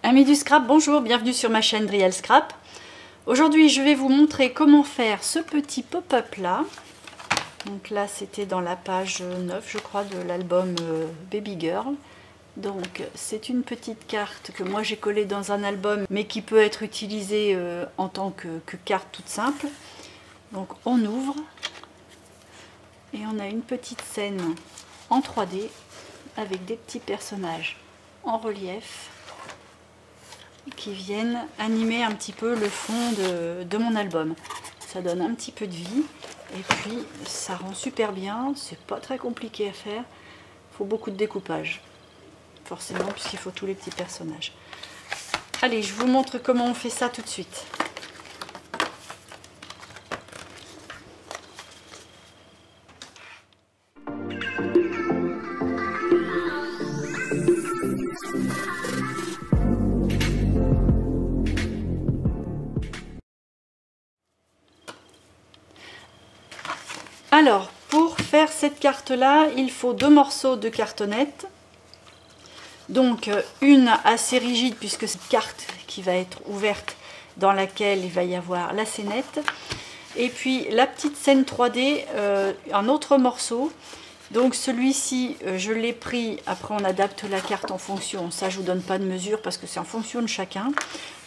Amis du scrap, bonjour, bienvenue sur ma chaîne Driel Scrap. Aujourd'hui je vais vous montrer comment faire ce petit pop-up là. Donc là c'était dans la page 9 je crois de l'album Baby Girl. Donc c'est une petite carte que moi j'ai collée dans un album mais qui peut être utilisée en tant que carte toute simple. Donc on ouvre et on a une petite scène en 3D avec des petits personnages en relief qui viennent animer un petit peu le fond de mon album. Ça donne un petit peu de vie et puis ça rend super bien, c'est pas très compliqué à faire, il faut beaucoup de découpage forcément puisqu'il faut tous les petits personnages. Allez, je vous montre comment on fait ça tout de suite. Alors, pour faire cette carte-là, il faut 2 morceaux de cartonnette. Donc, une assez rigide, puisque c'est une carte qui va être ouverte, dans laquelle il va y avoir la scénette. Et puis, la petite scène 3D, un autre morceau. Donc, celui-ci, je l'ai pris. Après, on adapte la carte en fonction. Ça, je ne vous donne pas de mesure, parce que c'est en fonction de chacun.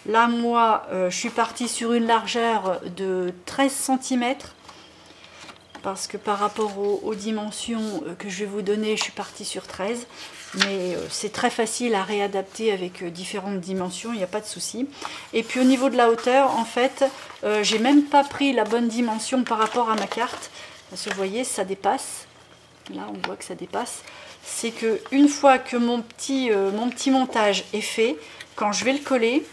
Là, moi, je suis partie sur une largeur de 13 cm. Parce que par rapport aux dimensions que je vais vous donner, je suis partie sur 13. Mais c'est très facile à réadapter avec différentes dimensions, il n'y a pas de souci. Et puis au niveau de la hauteur, en fait, j'ai même pas pris la bonne dimension par rapport à ma carte. Parce que vous voyez, ça dépasse. Là, on voit que ça dépasse. C'est que une fois que mon petit montage est fait, quand je vais le coller,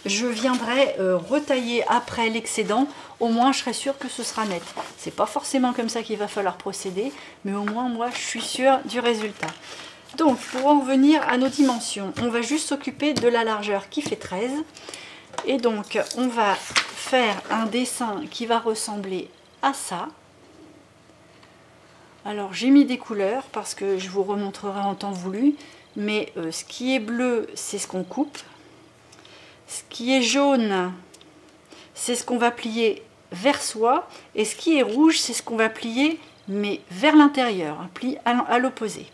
je viendrai retailler après l'excédent. Au moins je serai sûre que ce sera net. C'est pas forcément comme ça qu'il va falloir procéder, mais au moins moi je suis sûre du résultat. Donc pour en revenir à nos dimensions, on va juste s'occuper de la largeur qui fait 13. Et donc on va faire un dessin qui va ressembler à ça. Alors j'ai mis des couleurs parce que je vous remontrerai en temps voulu, mais ce qui est bleu c'est ce qu'on coupe. Ce qui est jaune, c'est ce qu'on va plier vers soi. Et ce qui est rouge, c'est ce qu'on va plier, mais vers l'intérieur, un pli à l'opposé.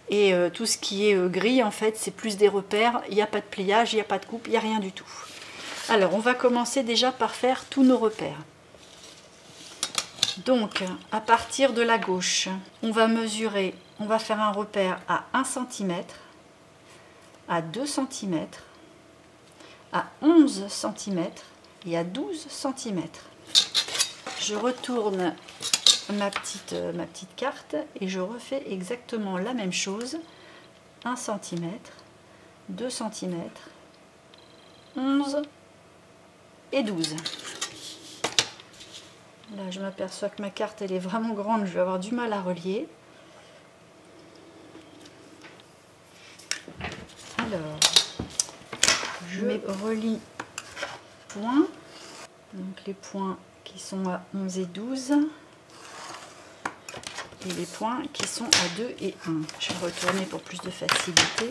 Et tout ce qui est gris, en fait, c'est plus des repères. Il n'y a pas de pliage, il n'y a pas de coupe, il n'y a rien du tout. Alors, on va commencer déjà par faire tous nos repères. Donc, à partir de la gauche, on va mesurer, on va faire un repère à 1 cm, à 2 cm, à 11 cm et à 12 cm. Je retourne ma petite carte et je refais exactement la même chose. 1 cm, 2 cm, 11 et 12. Là, je m'aperçois que ma carte elle est vraiment grande, je vais avoir du mal à relier. Alors, je relie points, donc les points qui sont à 11 et 12 et les points qui sont à 2 et 1. Je vais retourner pour plus de facilité.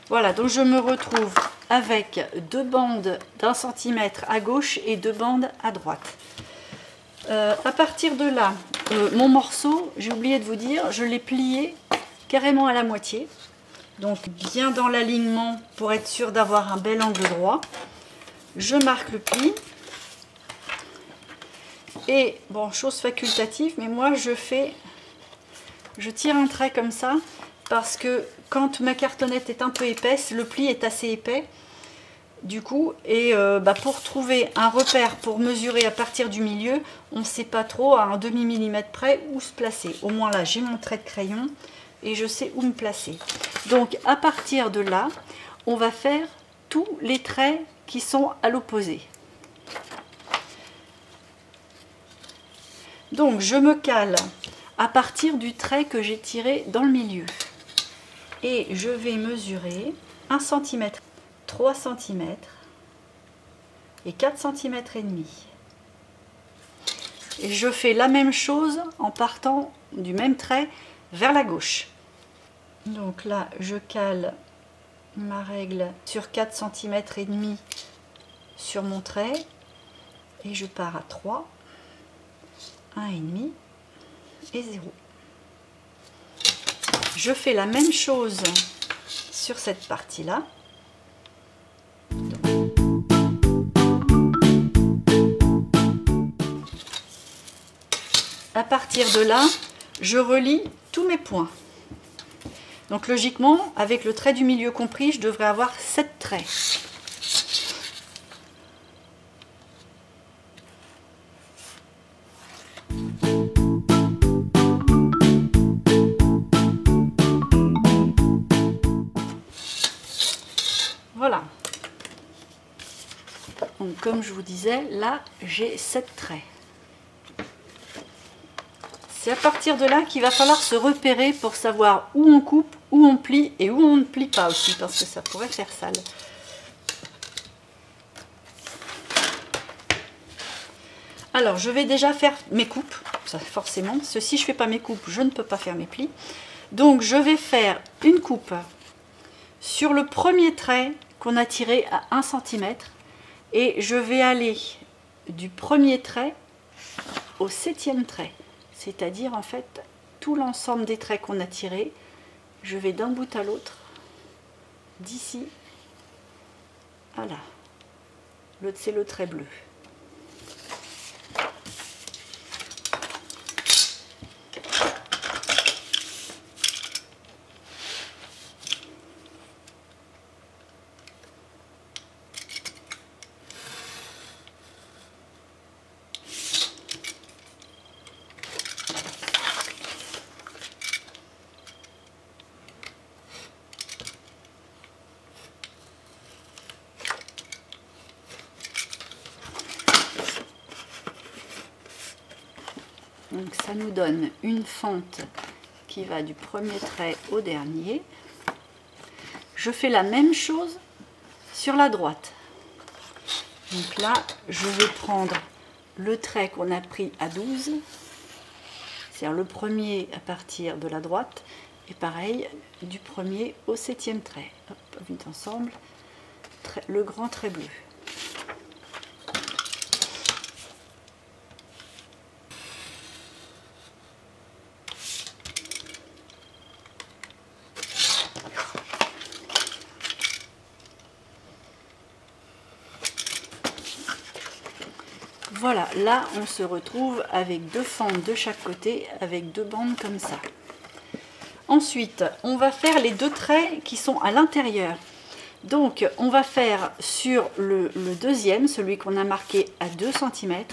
Voilà, donc je me retrouve avec 2 bandes d'1 cm à gauche et 2 bandes à droite. À partir de là, mon morceau, j'ai oublié de vous dire, je l'ai plié carrément à la moitié. Donc bien dans l'alignement pour être sûr d'avoir un bel angle droit. Je marque le pli. Et bon, chose facultative, mais moi je tire un trait comme ça. Parce que quand ma cartonnette est un peu épaisse, le pli est assez épais. Du coup, et pour trouver un repère pour mesurer à partir du milieu, on ne sait pas trop à un demi-millimètre près où se placer. Au moins là, j'ai mon trait de crayon et je sais où me placer. Donc à partir de là, on va faire tous les traits qui sont à l'opposé. Donc je me cale à partir du trait que j'ai tiré dans le milieu. Et je vais mesurer 1 cm, 3 cm, et 4 cm et demi. Et je fais la même chose en partant du même trait vers la gauche. Donc là, je cale ma règle sur 4 cm et demi sur mon trait et je pars à 3, 1,5 et 0. Je fais la même chose sur cette partie-là. À partir de là, je relie tous mes points. Donc logiquement, avec le trait du milieu compris, je devrais avoir 7 traits. Voilà. Donc comme je vous disais, là j'ai 7 traits. C'est à partir de là qu'il va falloir se repérer pour savoir où on coupe, où on plie et où on ne plie pas aussi, parce que ça pourrait faire sale. Alors, je vais déjà faire mes coupes, ça forcément. Si je ne fais pas mes coupes, je ne peux pas faire mes plis. Donc, je vais faire une coupe sur le premier trait qu'on a tiré à 1 cm et je vais aller du premier trait au 7e trait. C'est-à-dire, en fait, tout l'ensemble des traits qu'on a tirés, je vais d'un bout à l'autre, d'ici à là. L'autre, c'est le trait bleu. Donc ça nous donne une fente qui va du premier trait au dernier. Je fais la même chose sur la droite. Donc là, je vais prendre le trait qu'on a pris à 12, c'est-à-dire le premier à partir de la droite, et pareil, du premier au 7e trait. Hop, vite ensemble, le grand trait bleu. Voilà, là on se retrouve avec 2 fentes de chaque côté, avec 2 bandes comme ça. Ensuite, on va faire les 2 traits qui sont à l'intérieur. Donc, on va faire sur le deuxième, celui qu'on a marqué à 2 cm,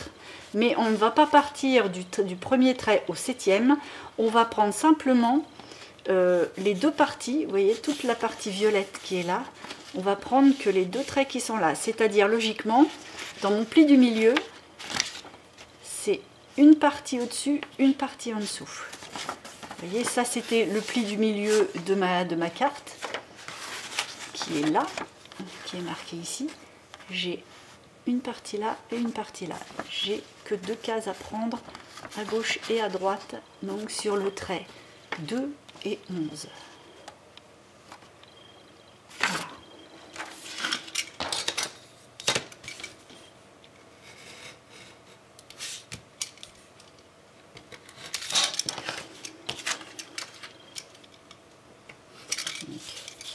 mais on ne va pas partir du premier trait au 7e, on va prendre simplement les 2 parties, vous voyez, toute la partie violette qui est là, on va prendre que les 2 traits qui sont là, c'est-à-dire logiquement, dans mon pli du milieu, c'est une partie au-dessus, une partie en dessous. Vous voyez, ça c'était le pli du milieu de ma carte, qui est là, qui est marqué ici. J'ai une partie là et une partie là. J'ai que 2 cases à prendre, à gauche et à droite, donc sur le trait 2 et 11. Voilà.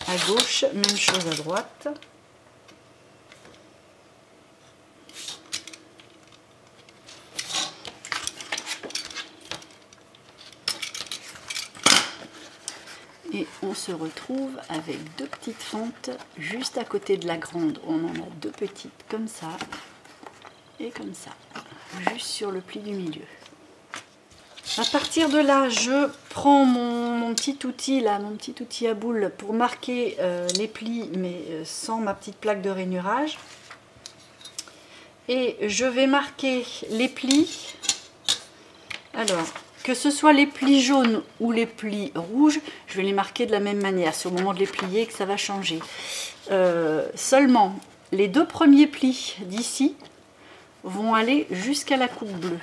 À gauche, même chose à droite. Et on se retrouve avec 2 petites fentes juste à côté de la grande. On en a 2 petites comme ça et comme ça, juste sur le pli du milieu. À partir de là, je prends mon petit outil là, mon petit outil à boule pour marquer les plis, mais sans ma petite plaque de rainurage. Et je vais marquer les plis. Alors, que ce soit les plis jaunes ou les plis rouges, je vais les marquer de la même manière. C'est au moment de les plier que ça va changer. Seulement, les 2 premiers plis d'ici vont aller jusqu'à la coupe bleue.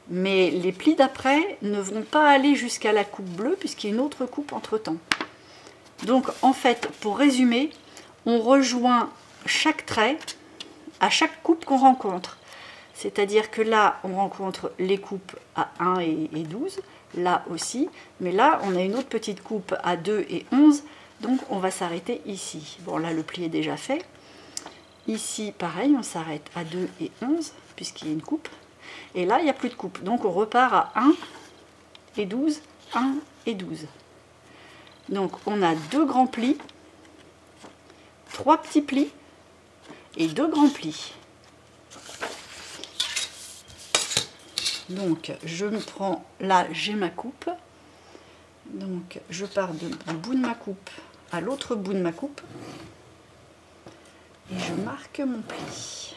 Mais les plis d'après ne vont pas aller jusqu'à la coupe bleue puisqu'il y a une autre coupe entre temps. Donc en fait, pour résumer, on rejoint chaque trait à chaque coupe qu'on rencontre. C'est-à-dire que là, on rencontre les coupes à 1 et 12, là aussi. Mais là, on a une autre petite coupe à 2 et 11, donc on va s'arrêter ici. Bon, là, le pli est déjà fait. Ici, pareil, on s'arrête à 2 et 11, puisqu'il y a une coupe. Et là, il n'y a plus de coupe. Donc, on repart à 1 et 12, 1 et 12. Donc, on a 2 grands plis, 3 petits plis et 2 grands plis. Donc, je me prends, là, j'ai ma coupe. Donc, je pars du bout de ma coupe à l'autre bout de ma coupe. Et je marque mon pli.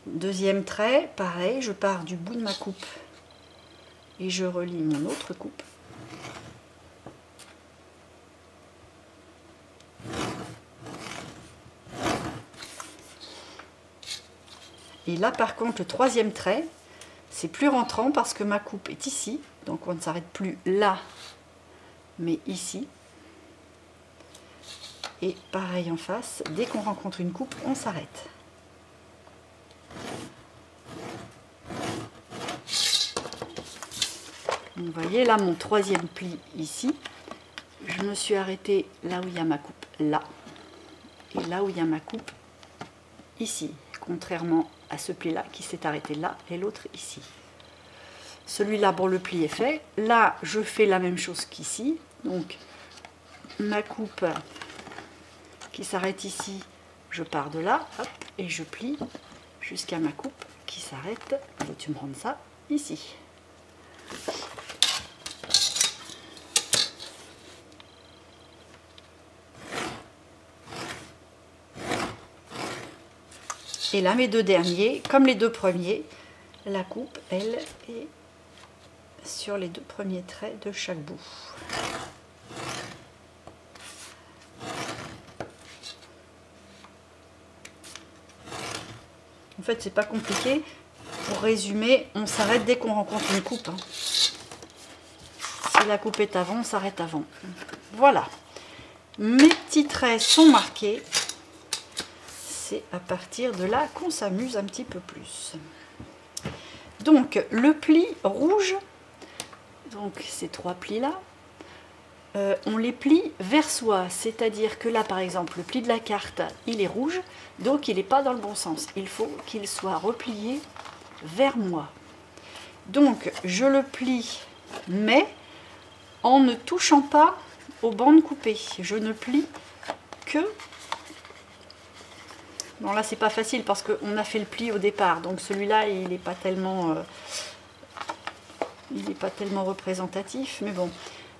Deuxième trait, pareil, je pars du bout de ma coupe et je relie mon autre coupe. Et là, par contre, le troisième trait, c'est plus rentrant parce que ma coupe est ici. Donc, on ne s'arrête plus là, mais ici. Et pareil en face, dès qu'on rencontre une coupe, on s'arrête. Vous voyez, là, mon troisième pli ici, je me suis arrêtée là où il y a ma coupe, là. Et là où il y a ma coupe, ici. Contrairement à ce pli là qui s'est arrêté là et l'autre ici. Celui-là, bon, le pli est fait. Là, je fais la même chose qu'ici. Donc, ma coupe qui s'arrête ici, je pars de là, hop, et je plie jusqu'à ma coupe qui s'arrête. Tu me rends ça ici. Et là, mes 2 derniers, comme les 2 premiers, la coupe, elle, est sur les 2 premiers traits de chaque bout. En fait, c'est pas compliqué. Pour résumer, on s'arrête dès qu'on rencontre une coupe. Hein. Si la coupe est avant, on s'arrête avant. Voilà. Mes petits traits sont marqués. C'est à partir de là qu'on s'amuse un petit peu plus. Donc le pli rouge, donc ces 3 plis là, on les plie vers soi, c'est-à-dire que là par exemple le pli de la carte il est rouge, donc il n'est pas dans le bon sens, il faut qu'il soit replié vers moi. Donc je le plie, mais en ne touchant pas aux bandes coupées, je ne plie que... Bon là c'est pas facile parce qu'on a fait le pli au départ, donc celui-là il n'est pas tellement représentatif, mais bon.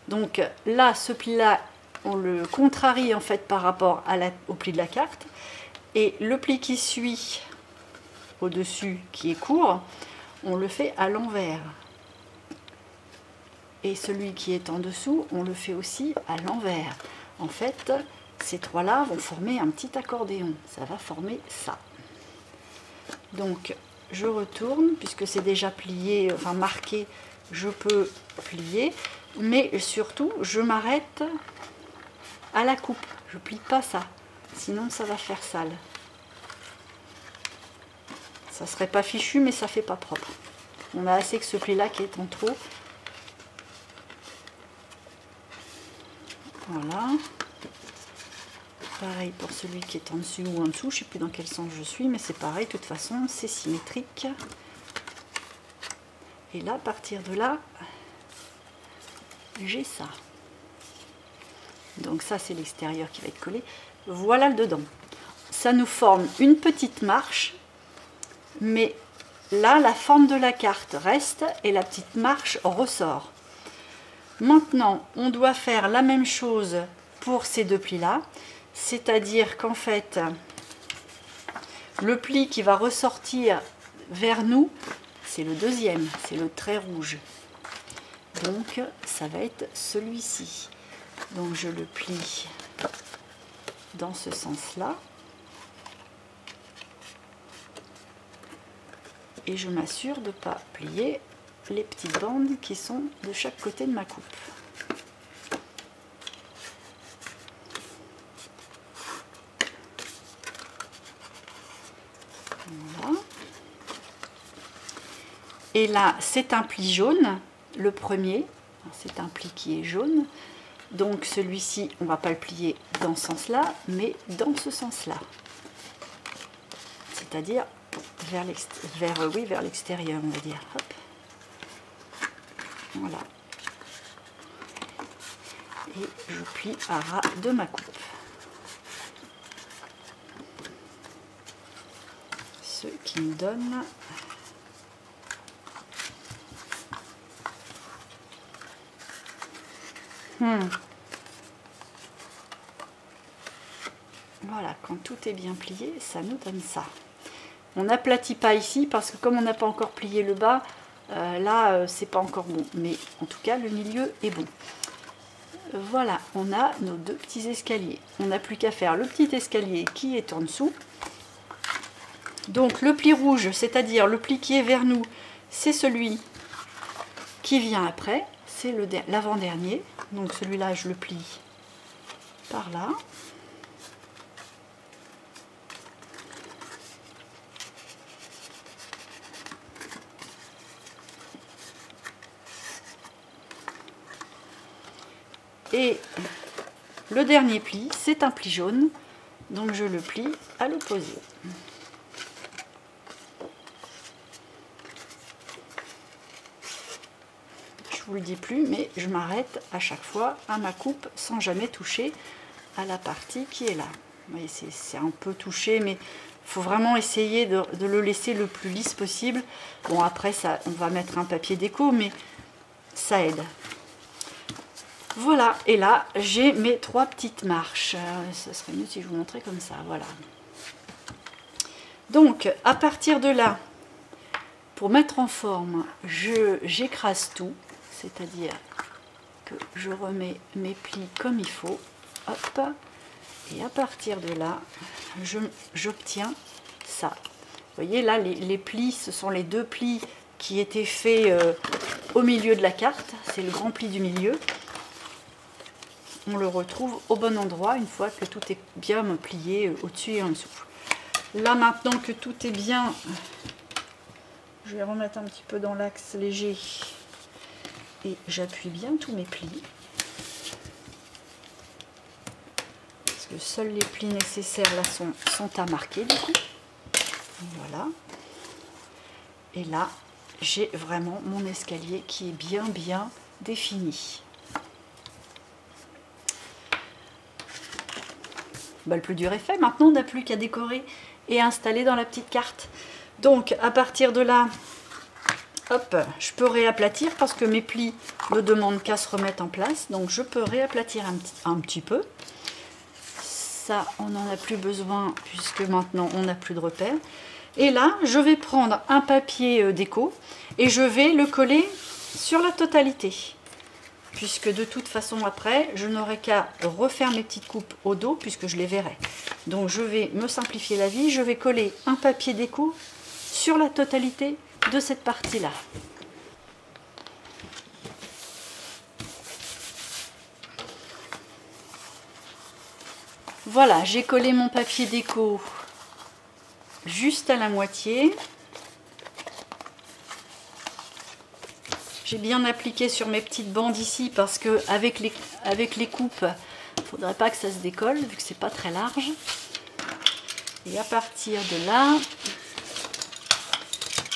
Donc là, ce pli-là, on le contrarie en fait par rapport au pli de la carte, et le pli qui suit au-dessus, qui est court, on le fait à l'envers. Et celui qui est en dessous, on le fait aussi à l'envers. En fait, ces 3-là vont former un petit accordéon. Ça va former ça. Donc, je retourne, puisque c'est déjà plié, enfin marqué, je peux plier. Mais surtout, je m'arrête à la coupe. Je ne plie pas ça. Sinon, ça va faire sale. Ça serait pas fichu, mais ça fait pas propre. On a assez que ce pli-là qui est en trop. Voilà. Pareil pour celui qui est en dessus ou en dessous. Je ne sais plus dans quel sens je suis, mais c'est pareil. De toute façon, c'est symétrique. Et là, à partir de là, j'ai ça. Donc ça, c'est l'extérieur qui va être collé. Voilà le dedans. Ça nous forme une petite marche. Mais là, la forme de la carte reste et la petite marche ressort. Maintenant, on doit faire la même chose pour ces 2 plis-là. C'est-à-dire qu'en fait, le pli qui va ressortir vers nous, c'est le deuxième, c'est le trait rouge. Donc, ça va être celui-ci. Donc, je le plie dans ce sens-là. Et je m'assure de ne pas plier les petites bandes qui sont de chaque côté de ma coupe. Voilà. Et là, c'est un pli jaune, le premier. C'est un pli qui est jaune. Donc celui-ci, on ne va pas le plier dans ce sens-là, mais dans ce sens-là. C'est-à-dire vers l'extérieur, on va dire. Hop. Voilà. Et je plie à ras de ma coupe. Ce qui me donne voilà, quand tout est bien plié, ça nous donne ça. On n'aplatit pas ici parce que comme on n'a pas encore plié le bas, là c'est pas encore bon. Mais en tout cas, le milieu est bon. Voilà, on a nos deux petits escaliers. On n'a plus qu'à faire le petit escalier qui est en dessous. Donc le pli rouge, c'est-à-dire le pli qui est vers nous, c'est celui qui vient après. C'est l'avant-dernier. Donc celui-là, je le plie par là. Et le dernier pli, c'est un pli jaune, donc je le plie à l'opposé. Je vous le dis plus, mais je m'arrête à chaque fois à ma coupe sans jamais toucher à la partie qui est là. Vous voyez, c'est un peu touché, mais il faut vraiment essayer de le laisser le plus lisse possible. Bon, après, ça, on va mettre un papier déco, mais ça aide. Voilà, et là j'ai mes trois petites marches. Ça serait mieux si je vous montrais comme ça, voilà. Donc à partir de là, pour mettre en forme, j'écrase tout, c'est-à-dire que je remets mes plis comme il faut, hop, et à partir de là, j'obtiens ça. Vous voyez là, les plis, ce sont les deux plis qui étaient faits au milieu de la carte, c'est le grand pli du milieu. On le retrouve au bon endroit une fois que tout est bien plié au-dessus et en dessous. Là maintenant que tout est bien, je vais remettre un petit peu dans l'axe léger et j'appuie bien tous mes plis. Parce que seuls les plis nécessaires là sont à marquer du coup. Voilà. Et là, j'ai vraiment mon escalier qui est bien défini. Bah, le plus dur est fait, maintenant on n'a plus qu'à décorer et installer dans la petite carte. Donc à partir de là, hop, je peux réaplatir parce que mes plis ne demandent qu'à se remettre en place. Donc je peux réaplatir un petit peu. Ça, on n'en a plus besoin puisque maintenant on n'a plus de repères. Et là, je vais prendre un papier déco et je vais le coller sur la totalité. Puisque de toute façon après, je n'aurai qu'à refaire mes petites coupes au dos puisque je les verrai. Donc je vais me simplifier la vie, je vais coller un papier déco sur la totalité de cette partie-là. Voilà, j'ai collé mon papier déco juste à la moitié. J'ai bien appliqué sur mes petites bandes ici parce que avec les coupes, il ne faudrait pas que ça se décolle vu que c'est pas très large. Et à partir de là,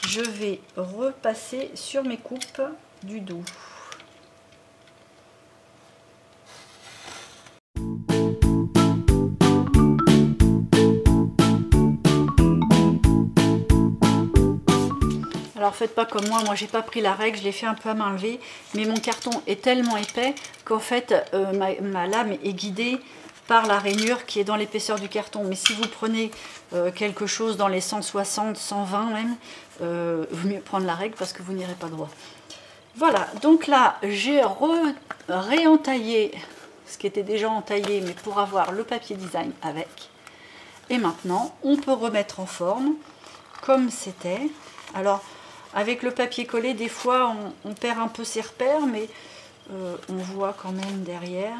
je vais repasser sur mes coupes du dos. Alors faites pas comme moi j'ai pas pris la règle, je l'ai fait un peu à main levée, mais mon carton est tellement épais qu'en fait ma lame est guidée par la rainure qui est dans l'épaisseur du carton. Mais si vous prenez quelque chose dans les 160, 120 même, vaut mieux prendre la règle parce que vous n'irez pas droit. Voilà, donc là j'ai réentaillé ce qui était déjà entaillé, mais pour avoir le papier design avec. Et maintenant, on peut remettre en forme, comme c'était. Alors, avec le papier collé, des fois, on perd un peu ses repères, mais on voit quand même derrière.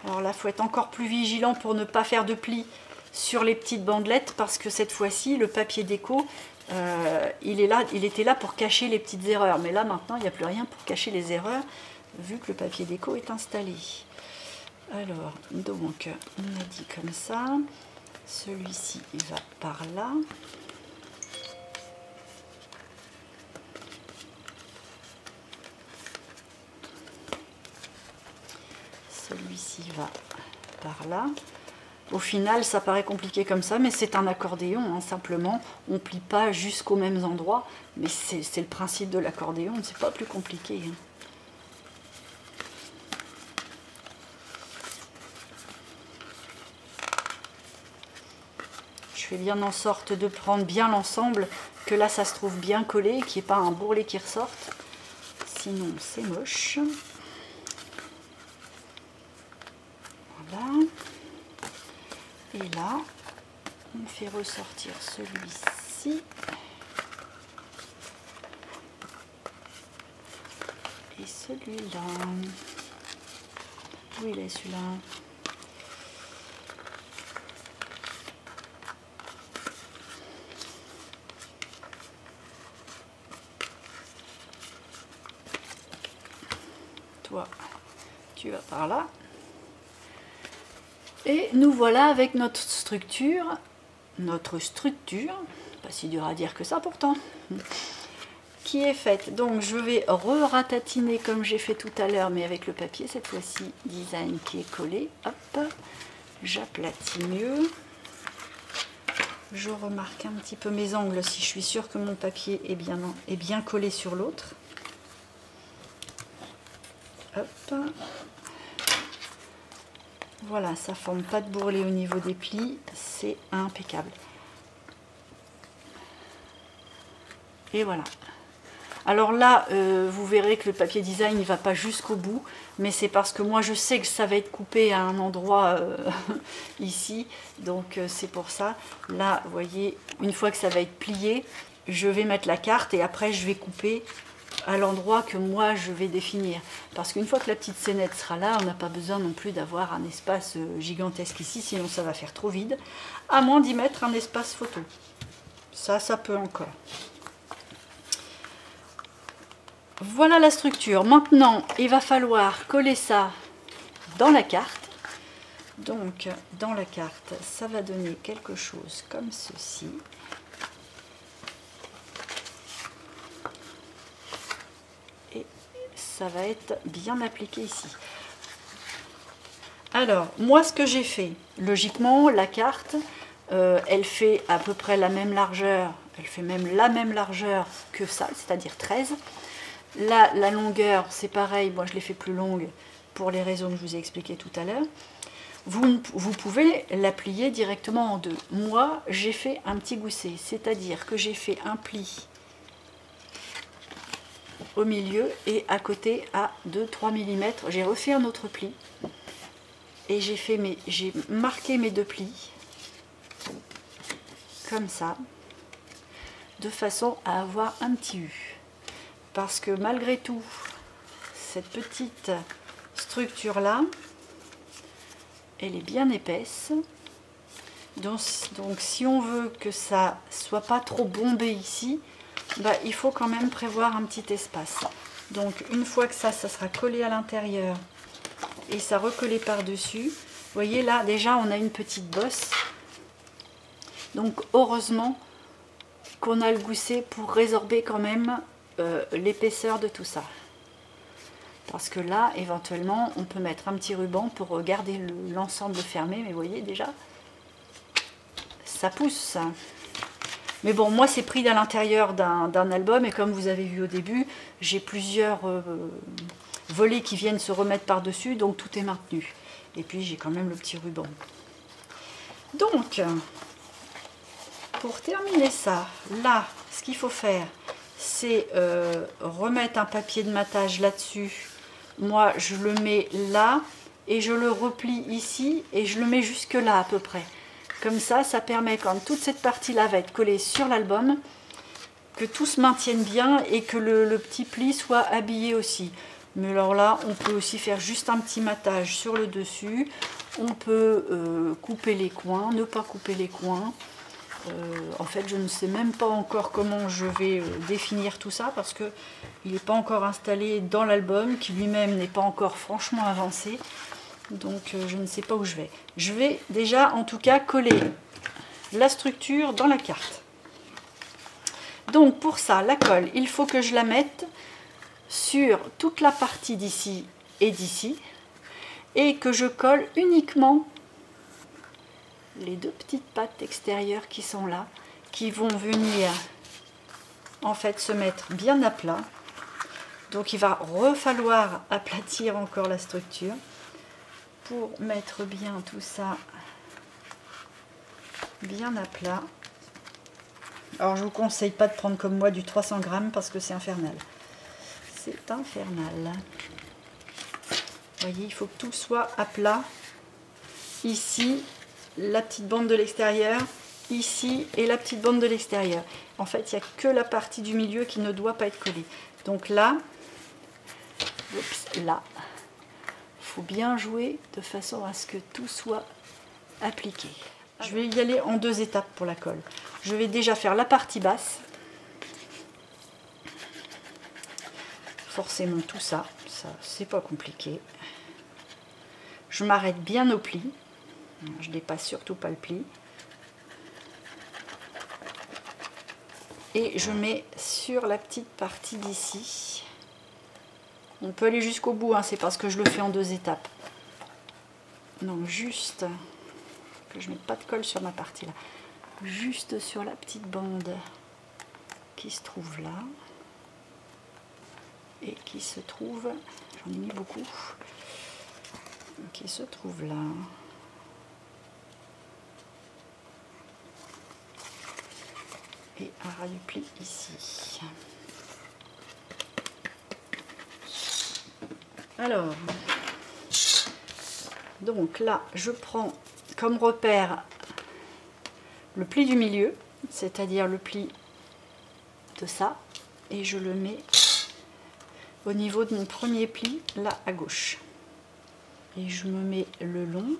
Alors là, il faut être encore plus vigilant pour ne pas faire de plis sur les petites bandelettes, parce que cette fois-ci, le papier déco, il était là pour cacher les petites erreurs. Mais là, maintenant, il n'y a plus rien pour cacher les erreurs, vu que le papier déco est installé. Alors, donc, on a dit comme ça. Celui-ci, il va par là. Celui-ci va par là. Au final, ça paraît compliqué comme ça, mais c'est un accordéon, hein, simplement. On ne plie pas jusqu'aux mêmes endroits, mais c'est le principe de l'accordéon, c'est pas plus compliqué. Hein. Je fais bien en sorte de prendre bien l'ensemble, que là ça se trouve bien collé, qu'il n'y ait pas un bourrelet qui ressorte. Sinon c'est moche. Voilà. Et là, on fait ressortir celui-ci. Et celui-là. Où il est celui-là? Toi, tu vas par là. Et nous voilà avec notre structure, pas si dur à dire que ça pourtant, qui est faite. Donc je vais re-ratatiner comme j'ai fait tout à l'heure, mais avec le papier, cette fois-ci, design qui est collé. Hop, j'aplatis mieux. Je remarque un petit peu mes angles si je suis sûre que mon papier est bien collé sur l'autre. Hop. Voilà, ça ne forme pas de bourrelet au niveau des plis, c'est impeccable. Et voilà. Alors là, vous verrez que le papier design ne va pas jusqu'au bout, mais c'est parce que moi je sais que ça va être coupé à un endroit ici, donc c'est pour ça. Là, vous voyez, une fois que ça va être plié, je vais mettre la carte et après je vais couper à l'endroit que moi je vais définir, parce qu'une fois que la petite scénette sera là, on n'a pas besoin non plus d'avoir un espace gigantesque ici, sinon ça va faire trop vide, à moins d'y mettre un espace photo. Ça peut encore. Voilà la structure. Maintenant, il va falloir coller ça dans la carte. Donc, dans la carte, ça va donner quelque chose comme ceci. Ça va être bien appliqué ici. Alors, moi ce que j'ai fait, logiquement, la carte, elle fait à peu près la même largeur, elle fait même la même largeur que ça, c'est-à-dire 13. Là, la longueur, c'est pareil, moi je l'ai fait plus longue pour les raisons que je vous ai expliquées tout à l'heure. Vous pouvez la plier directement en deux. Moi, j'ai fait un petit gousset, c'est-à-dire que j'ai fait un pli au milieu et à côté à 2-3 mm. J'ai refait un autre pli et j'ai marqué mes deux plis comme ça, de façon à avoir un petit U. Parce que malgré tout, cette petite structure là, elle est bien épaisse. Donc si on veut que ça soit pas trop bombé ici, il faut quand même prévoir un petit espace. Donc une fois que ça sera collé à l'intérieur et ça recollé par-dessus, vous voyez là déjà on a une petite bosse. Donc heureusement qu'on a le gousset pour résorber quand même l'épaisseur de tout ça. Parce que là éventuellement on peut mettre un petit ruban pour garder l'ensemble fermé, mais vous voyez déjà ça pousse. Mais bon, moi c'est pris à l'intérieur d'un album et comme vous avez vu au début, j'ai plusieurs volets qui viennent se remettre par-dessus, donc tout est maintenu. Et puis j'ai quand même le petit ruban. Donc, pour terminer ça, là, ce qu'il faut faire, c'est remettre un papier de matage là-dessus. Moi, je le mets là et je le replie ici et je le mets jusque là à peu près. Comme ça, ça permet quand toute cette partie-là va être collée sur l'album, que tout se maintienne bien et que le petit pli soit habillé aussi. Mais alors là, on peut aussi faire juste un petit matage sur le dessus. On peut couper les coins, ne pas couper les coins. En fait, je ne sais même pas encore comment je vais définir tout ça parce que il n'est pas encore installé dans l'album, qui lui-même n'est pas encore franchement avancé. Donc, je ne sais pas où je vais. Je vais déjà, en tout cas, coller la structure dans la carte. Donc, pour ça, la colle, il faut que je la mette sur toute la partie d'ici et d'ici et que je colle uniquement les deux petites pattes extérieures qui sont là, qui vont venir en fait se mettre bien à plat. Donc il va falloir aplatir encore la structure pour mettre bien tout ça bien à plat. Alors je vous conseille pas de prendre comme moi du 300 grammes parce que c'est infernal. C'est infernal. Vous voyez, il faut que tout soit à plat. Ici, la petite bande de l'extérieur, ici et la petite bande de l'extérieur. En fait, il n'y a que la partie du milieu qui ne doit pas être collée. Donc là, là, il faut bien jouer de façon à ce que tout soit appliqué. Je vais y aller en 2 étapes pour la colle. Je vais déjà faire la partie basse. Forcément tout ça, c'est pas compliqué. Je m'arrête bien au pli. Je dépasse surtout pas le pli. Et je mets sur la petite partie d'ici. On peut aller jusqu'au bout, hein, c'est parce que je le fais en 2 étapes. Donc juste que je ne mette pas de colle sur ma partie là. Juste sur la petite bande qui se trouve là. Et qui se trouve, j'en ai mis beaucoup, qui se trouve là. Et un ras du pli ici. Alors, donc là, je prends comme repère le pli du milieu, c'est-à-dire le pli de ça, et je le mets au niveau de mon premier pli, là à gauche. Et je me mets le long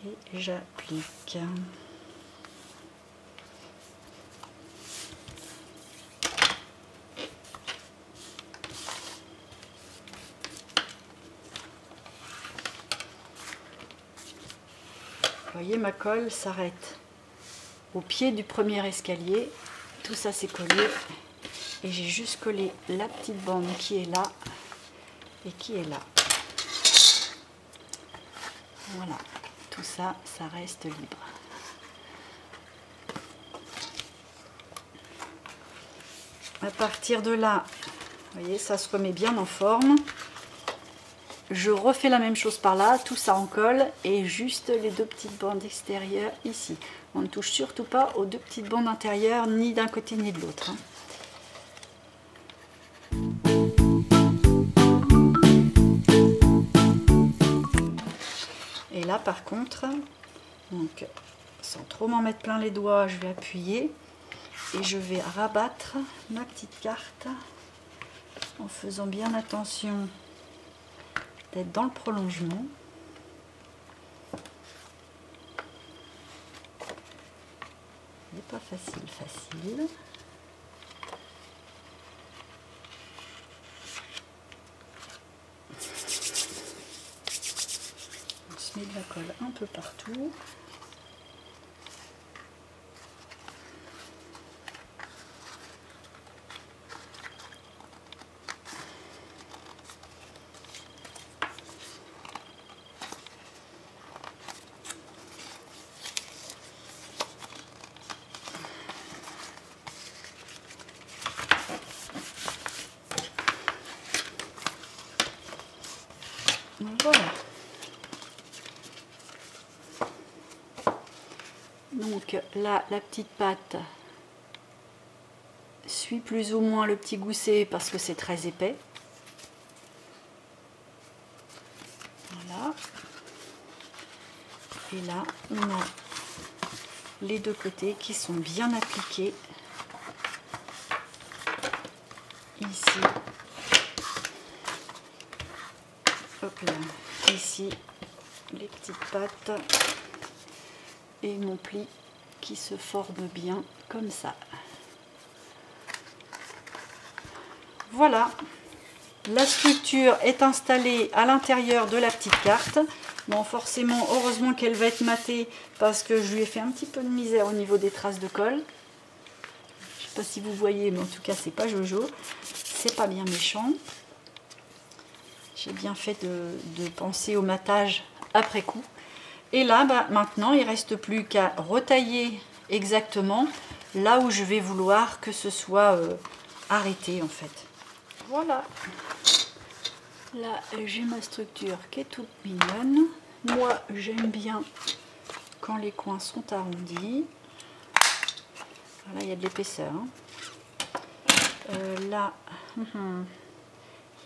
et j'applique. Vous voyez, ma colle s'arrête au pied du premier escalier. Tout ça c'est collé. Et j'ai juste collé la petite bande qui est là et qui est là. Voilà. Tout ça, ça reste libre. À partir de là, vous voyez, ça se remet bien en forme. Je refais la même chose par là, tout ça en colle et juste les 2 petites bandes extérieures ici. On ne touche surtout pas aux 2 petites bandes intérieures, ni d'un côté ni de l'autre. Hein. Et là par contre, donc, sans trop m'en mettre plein les doigts, je vais appuyer et je vais rabattre ma petite carte en faisant bien attention d'être dans le prolongement. C'est pas facile. On se met de la colle un peu partout. Voilà. Donc là, la petite patte, suit plus ou moins le petit gousset parce que c'est très épais. Voilà. Et là, on a les deux côtés qui sont bien appliqués. Ici. Hop là. Ici, les petites pattes. Et mon pli qui se forme bien comme ça. Voilà. La structure est installée à l'intérieur de la petite carte. Bon, forcément, heureusement qu'elle va être matée parce que je lui ai fait un petit peu de misère au niveau des traces de colle. Je ne sais pas si vous voyez, mais en tout cas, c'est pas Jojo. C'est pas bien méchant. J'ai bien fait de penser au matage après coup. Et là, bah, maintenant, il ne reste plus qu'à retailler exactement là où je vais vouloir que ce soit arrêté en fait. Voilà. Là, j'ai ma structure qui est toute mignonne. Moi, j'aime bien quand les coins sont arrondis. Là, il y a de l'épaisseur. Hein. Là, il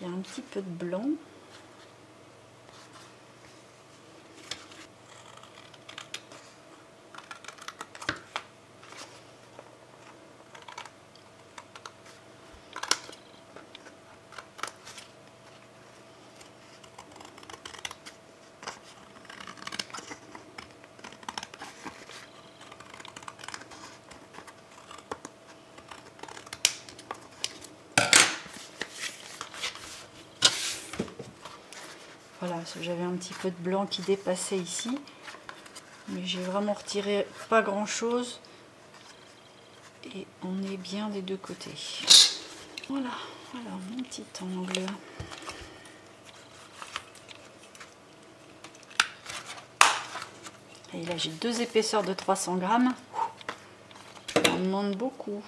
y a un petit peu de blanc. Voilà, j'avais un petit peu de blanc qui dépassait ici, mais j'ai vraiment retiré pas grand chose et on est bien des deux côtés. Voilà, alors mon petit angle. Et là j'ai deux épaisseurs de 300 grammes, ça en demande beaucoup.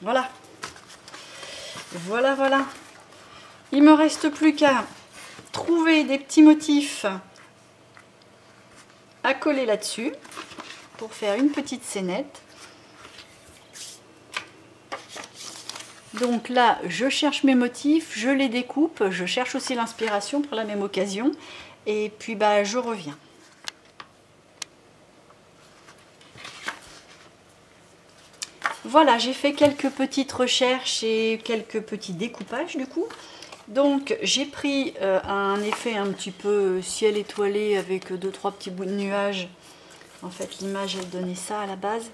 Voilà, voilà, voilà. Il me reste plus qu'à trouver des petits motifs à coller là-dessus pour faire une petite scénette. Donc là, je cherche mes motifs, je les découpe, je cherche aussi l'inspiration pour la même occasion, et puis bah je reviens. Voilà, j'ai fait quelques petites recherches et quelques petits découpages du coup. Donc j'ai pris un effet un petit peu ciel étoilé avec 2-3 petits bouts de nuages. En fait l'image elle donnait ça à la base.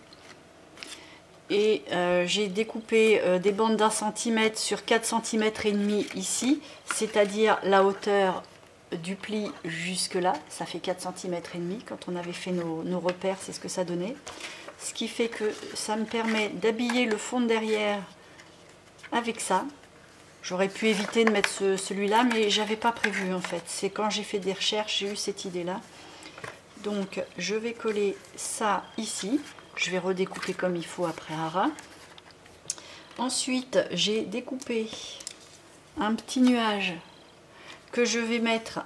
Et j'ai découpé des bandes d'1 cm sur 4 cm et demi ici, c'est-à-dire la hauteur du pli jusque là, ça fait 4 cm et demi. Quand on avait fait nos repères, c'est ce que ça donnait. Ce qui fait que ça me permet d'habiller le fond de derrière avec ça. J'aurais pu éviter de mettre celui-là, mais j'avais pas prévu en fait. C'est quand j'ai fait des recherches, j'ai eu cette idée-là. Donc je vais coller ça ici. Je vais redécouper comme il faut après à ras. Ensuite, j'ai découpé un petit nuage que je vais mettre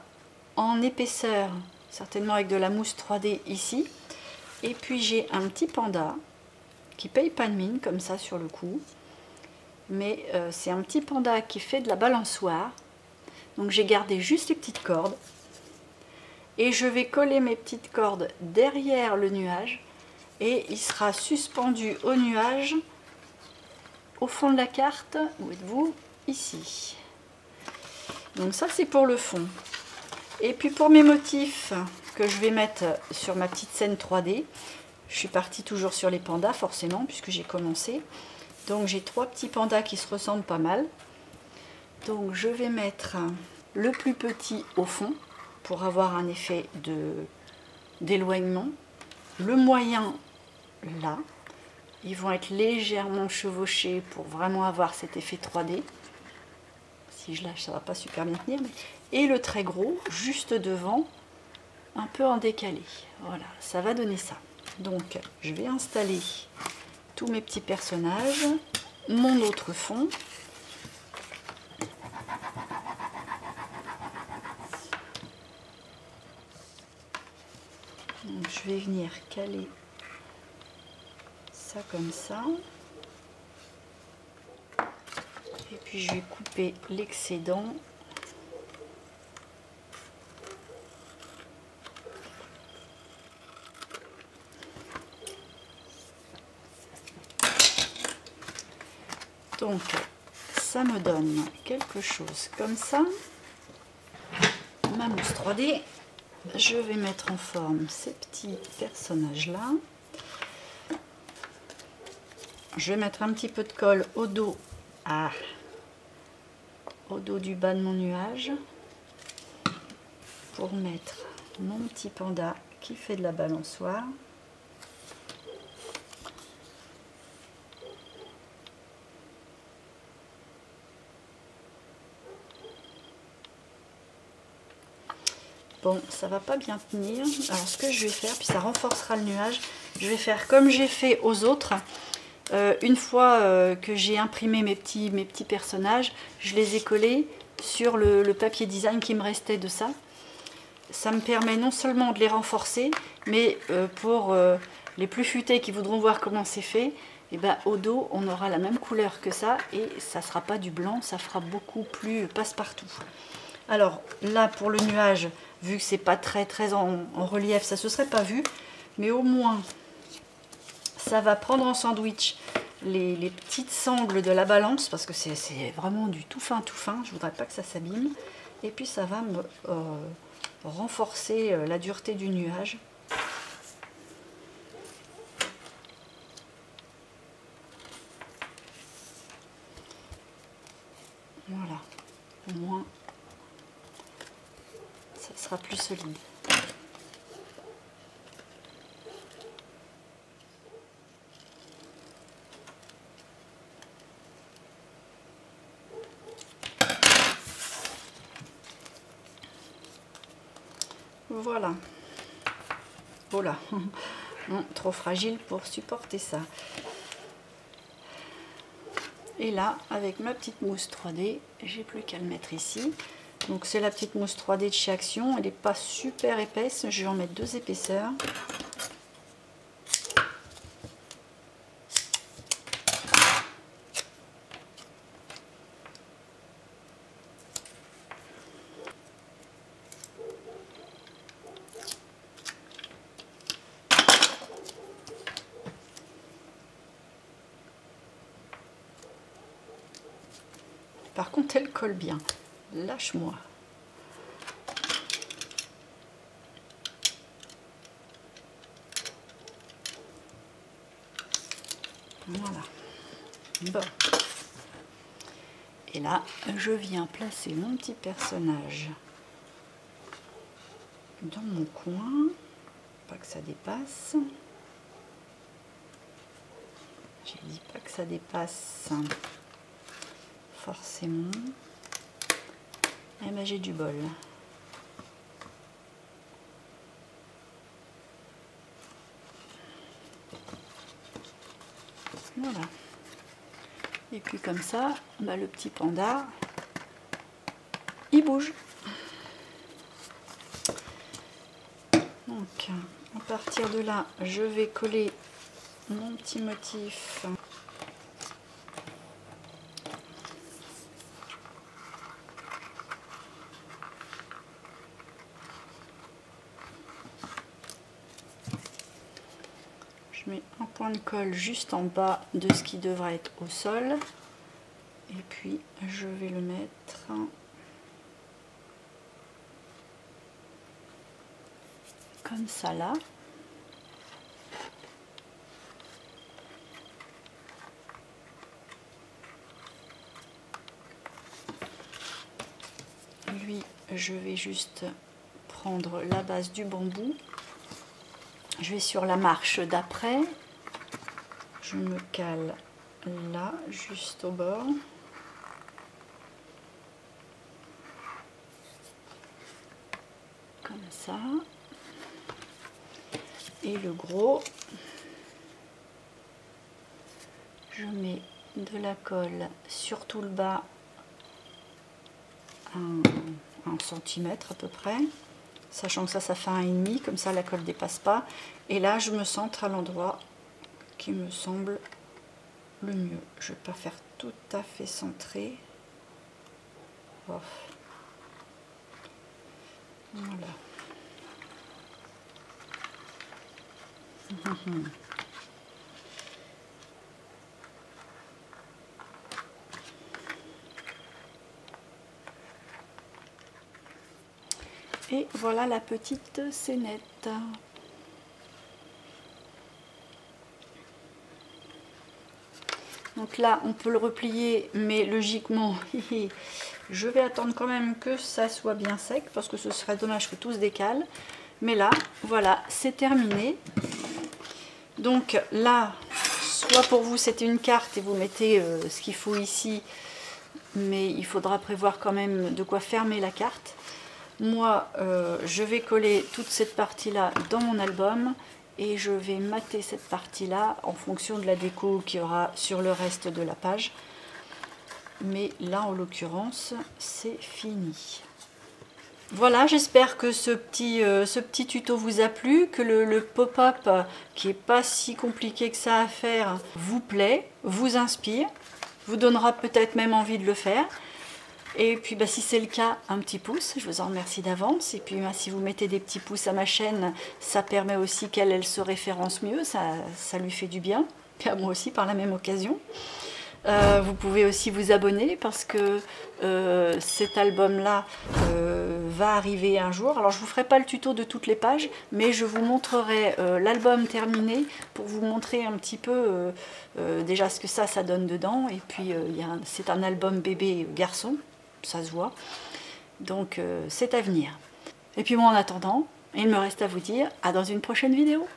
en épaisseur, certainement avec de la mousse 3D ici. Et puis j'ai un petit panda qui paye pas de mine comme ça sur le coup. Mais c'est un petit panda qui fait de la balançoire. Donc j'ai gardé juste les petites cordes. Et je vais coller mes petites cordes derrière le nuage. Et il sera suspendu au nuage au fond de la carte. Où êtes-vous? Ici. Donc ça c'est pour le fond. Et puis pour mes motifs que je vais mettre sur ma petite scène 3D, je suis partie toujours sur les pandas forcément puisque j'ai commencé. Donc j'ai 3 petits pandas qui se ressemblent pas mal. Donc je vais mettre le plus petit au fond pour avoir un effet d'éloignement. Le moyen là. Ils vont être légèrement chevauchés pour vraiment avoir cet effet 3D. Si je lâche, ça va pas super bien tenir. Et le très gros, juste devant, un peu en décalé. Voilà, ça va donner ça. Donc, je vais installer tous mes petits personnages, mon autre fond. Donc, je vais venir caler ça comme ça. Et puis je vais couper l'excédent. Donc ça me donne quelque chose comme ça. Ma mousse 3D. Je vais mettre en forme ces petits personnages là. Je vais mettre un petit peu de colle au dos, au dos du bas de mon nuage, pour mettre mon petit panda qui fait de la balançoire. Bon, ça va pas bien tenir. Alors ce que je vais faire, puis ça renforcera le nuage, je vais faire comme j'ai fait aux autres. Une fois que j'ai imprimé mes petits personnages, je les ai collés sur le papier design qui me restait de ça. Ça me permet non seulement de les renforcer, mais pour les plus futés qui voudront voir comment c'est fait, et ben, au dos on aura la même couleur que ça et ça sera pas du blanc, ça fera beaucoup plus passe-partout. Alors là pour le nuage, vu que c'est pas très en relief, ça se serait pas vu, mais au moins ça va prendre en sandwich les petites sangles de la balance, parce que c'est vraiment du tout fin, je voudrais pas que ça s'abîme, et puis ça va me renforcer la dureté du nuage. Voilà, au moins ça sera plus solide. Voilà. Voilà. Non, trop fragile pour supporter ça. Et là, avec ma petite mousse 3D, j'ai plus qu'à le mettre ici. Donc c'est la petite mousse 3D de chez Action. Elle n'est pas super épaisse. Je vais en mettre 2 épaisseurs. Par contre, elle colle bien. Lâche-moi. Voilà. Bon. Et là, je viens placer mon petit personnage dans mon coin. Pas que ça dépasse. J'ai dit pas que ça dépasse. Forcément. Eh ben, j'ai du bol. Voilà. Et puis comme ça, bah, le petit panda, il bouge. Donc, à partir de là, je vais coller mon petit motif. Je mets un point de colle juste en bas de ce qui devrait être au sol. Et puis, je vais le mettre comme ça là. Lui, je vais juste prendre la base du bambou. Je vais sur la marche d'après. Je me cale là, juste au bord. Comme ça. Et le gros, je mets de la colle sur tout le bas, 1 centimètre à peu près. sachant que ça fait 1,5, comme ça la colle ne dépasse pas. Et là, je me centre à l'endroit qui me semble le mieux. Je ne vais pas faire tout à fait centré. Oh. Voilà. Et voilà la petite scénette. Donc là, on peut le replier, mais logiquement, je vais attendre quand même que ça soit bien sec, parce que ce serait dommage que tout se décale. Mais là, voilà, c'est terminé. Donc là, soit pour vous, c'était une carte et vous mettez ce qu'il faut ici, mais il faudra prévoir quand même de quoi fermer la carte. Moi, je vais coller toute cette partie-là dans mon album et je vais mater cette partie-là en fonction de la déco qu'il y aura sur le reste de la page. Mais là, en l'occurrence, c'est fini. Voilà, j'espère que ce petit tuto vous a plu, que le pop-up, qui n'est pas si compliqué que ça à faire, vous plaît, vous inspire, vous donnera peut-être même envie de le faire. Et puis si c'est le cas, un petit pouce, je vous en remercie d'avance. Et puis si vous mettez des petits pouces à ma chaîne, ça permet aussi qu'elle se référence mieux, ça lui fait du bien, et à moi aussi par la même occasion. Vous pouvez aussi vous abonner parce que cet album-là va arriver un jour. Alors je ne vous ferai pas le tuto de toutes les pages, mais je vous montrerai l'album terminé pour vous montrer un petit peu déjà ce que ça donne dedans. Et puis c'est un album bébé garçon, ça se voit. Donc c'est à venir. Et puis moi en attendant, il me reste à vous dire à dans une prochaine vidéo.